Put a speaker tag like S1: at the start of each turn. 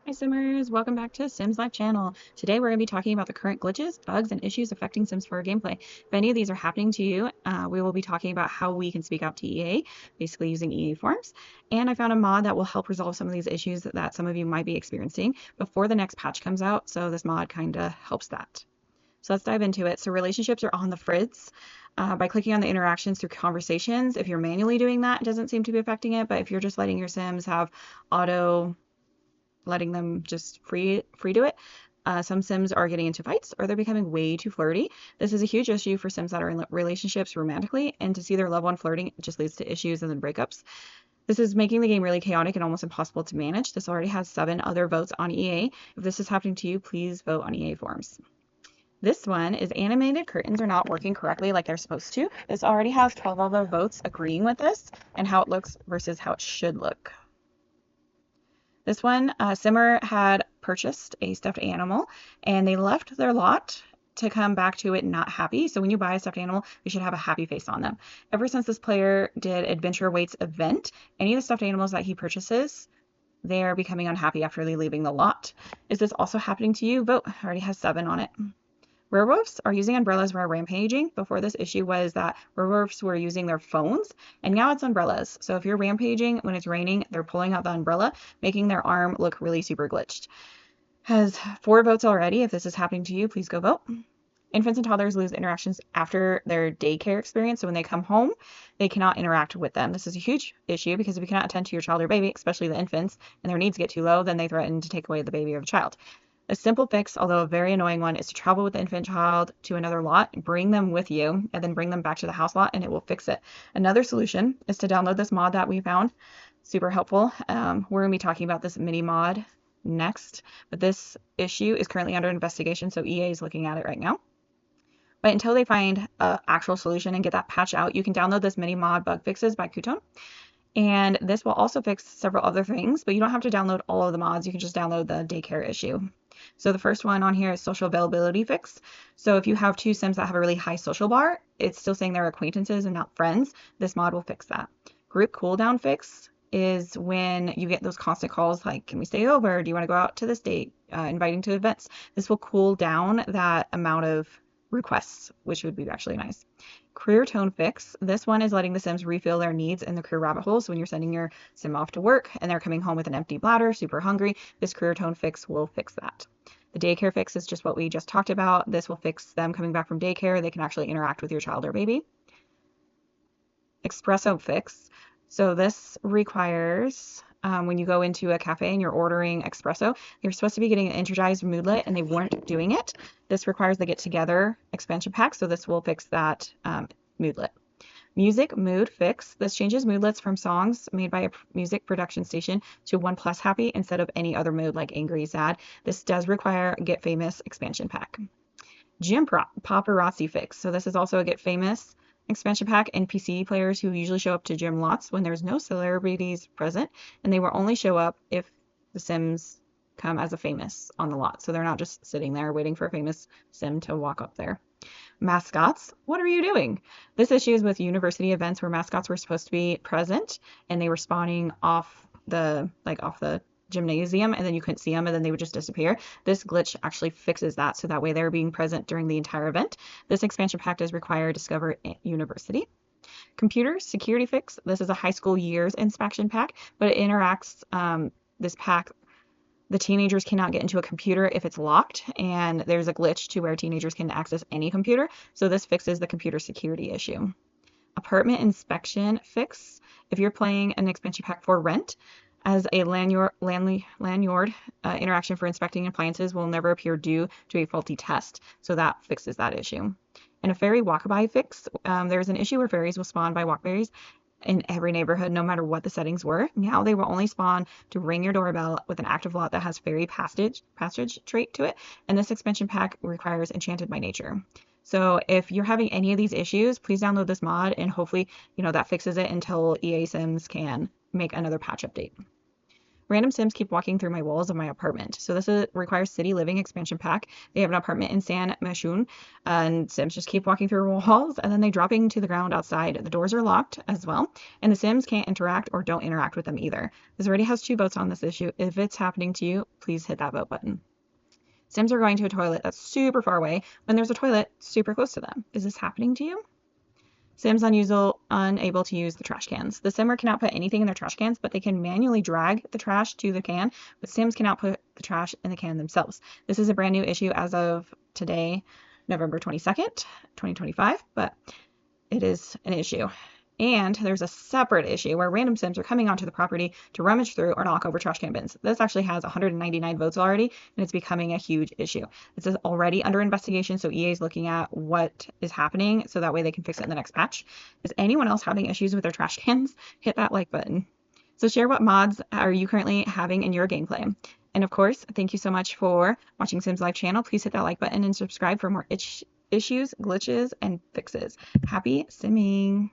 S1: Hi Simmers, welcome back to Sims Live channel. Today we're going to be talking about the current glitches, bugs, and issues affecting Sims 4 gameplay. If any of these are happening to you, we will be talking about how we can speak out to EA, basically using EA forms. And I found a mod that will help resolve some of these issues that some of you might be experiencing before the next patch comes out, so this mod kind of helps that. So let's dive into it. So relationships are on the fritz. By clicking on the interactions through conversations, if you're manually doing that, it doesn't seem to be affecting it, but if you're just letting your Sims have auto letting them just free do it. Some Sims are getting into fights or they're becoming way too flirty. This is a huge issue for Sims that are in relationships romantically, and to see their loved one flirting just leads to issues and then breakups. This is making the game really chaotic and almost impossible to manage. This already has 7 other votes on EA. If this is happening to you, please vote on EA forums. This one is animated curtains are not working correctly like they're supposed to. This already has 12 other votes agreeing with this and how it looks versus how it should look. This one, Simmer had purchased a stuffed animal and they left their lot to come back to it not happy. So when you buy a stuffed animal, you should have a happy face on them. Ever since this player did Adventure Waits event, any of the stuffed animals that he purchases, they are becoming unhappy after leaving the lot. Is this also happening to you? Vote. Already has 7 on it. Werewolves are using umbrellas while rampaging. Before, this issue was that werewolves were using their phones, and now it's umbrellas. So if you're rampaging when it's raining, they're pulling out the umbrella, making their arm look really super glitched. Has 4 votes already. If this is happening to you, please go vote. Infants and toddlers lose interactions after their daycare experience, so when they come home, they cannot interact with them. This is a huge issue because if you cannot attend to your child or baby, especially the infants, and their needs get too low, then they threaten to take away the baby or the child. A simple fix, although a very annoying one, is to travel with the infant child to another lot, bring them with you, and then bring them back to the house lot, and it will fix it. Another solution is to download this mod that we found. Super helpful. We're going to be talking about this mini mod next, but this issue is currently under investigation, so EA is looking at it right now. But until they find an actual solution and get that patch out, you can download this mini mod bug fixes by Qtone. And this will also fix several other things, but you don't have to download all of the mods. You can just download the daycare issue. So the first one on here is social availability fix. So if you have 2 Sims that have a really high social bar, it's still saying they're acquaintances and not friends. This mod will fix that. Group cooldown fix is when you get those constant calls like, can we stay over? Do you want to go out to this date? Inviting to events. This will cool down that amount of requests, which would be actually nice. Career tone fix. This one is letting the Sims refill their needs in the career rabbit hole. So when you're sending your Sim off to work and they're coming home with an empty bladder, super hungry, this career tone fix will fix that. The daycare fix is just what we just talked about. This will fix them coming back from daycare. They can actually interact with your child or baby. Espresso fix. So this requires when you go into a cafe and you're ordering espresso, you're supposed to be getting an energized moodlet and they weren't doing it. This requires the get together expansion pack, so this will fix that moodlet. Music mood fix. This changes moodlets from songs made by a music production station to 1+ happy instead of any other mood like angry, sad. This does require Get Famous expansion pack. Gym paparazzi fix. So this is also a Get Famous expansion pack. NPC players who usually show up to gym lots when there's no celebrities present, and they will only show up if the Sims come as a famous on the lot. So they're not just sitting there waiting for a famous Sim to walk up there. Mascots, what are you doing? This issue is with university events where mascots were supposed to be present and they were spawning off the gymnasium and then you couldn't see them and then they would just disappear. This glitch actually fixes that, so that way they're being present during the entire event. This expansion pack does require Discover University. Computer security fix. This is a high school years inspection pack, but it interacts this pack. The teenagers cannot get into a computer if it's locked, and there's a glitch to where teenagers can access any computer, so this fixes the computer security issue. Apartment inspection fix. If you're playing an expansion pack for rent, as a lanyard interaction for inspecting appliances will never appear due to a faulty test, so that fixes that issue. And a fairy walkabout fix. There's an issue where fairies will spawn by walkberries in every neighborhood, no matter what the settings were. Now they will only spawn to ring your doorbell with an active lot that has fairy passage trait to it, and this expansion pack requires Enchanted by Nature. So if you're having any of these issues, please download this mod and hopefully, that fixes it until EA Sims can make another patch update. Random Sims keep walking through my walls of my apartment. So this requires City Living expansion pack. They have an apartment in San Mashun, and Sims just keep walking through walls, and then they dropping to the ground outside. The doors are locked as well, and the Sims can't interact or don't interact with them either. This already has 2 votes on this issue. If it's happening to you, please hit that vote button. Sims are going to a toilet that's super far away when there's a toilet super close to them. Is this happening to you? Sims unable to use the trash cans. The Simmer cannot put anything in their trash cans, but they can manually drag the trash to the can, but Sims cannot put the trash in the can themselves. This is a brand new issue as of today, November 22nd, 2025, but it is an issue. And there's a separate issue where random Sims are coming onto the property to rummage through or knock over trash can bins. This actually has 199 votes already, and it's becoming a huge issue. This is already under investigation, so EA is looking at what is happening so that way they can fix it in the next patch. Is anyone else having issues with their trash cans? Hit that like button. So share what mods are you currently having in your gameplay. And of course, thank you so much for watching Sims Live channel. Please hit that like button and subscribe for more issues, glitches, and fixes. Happy simming!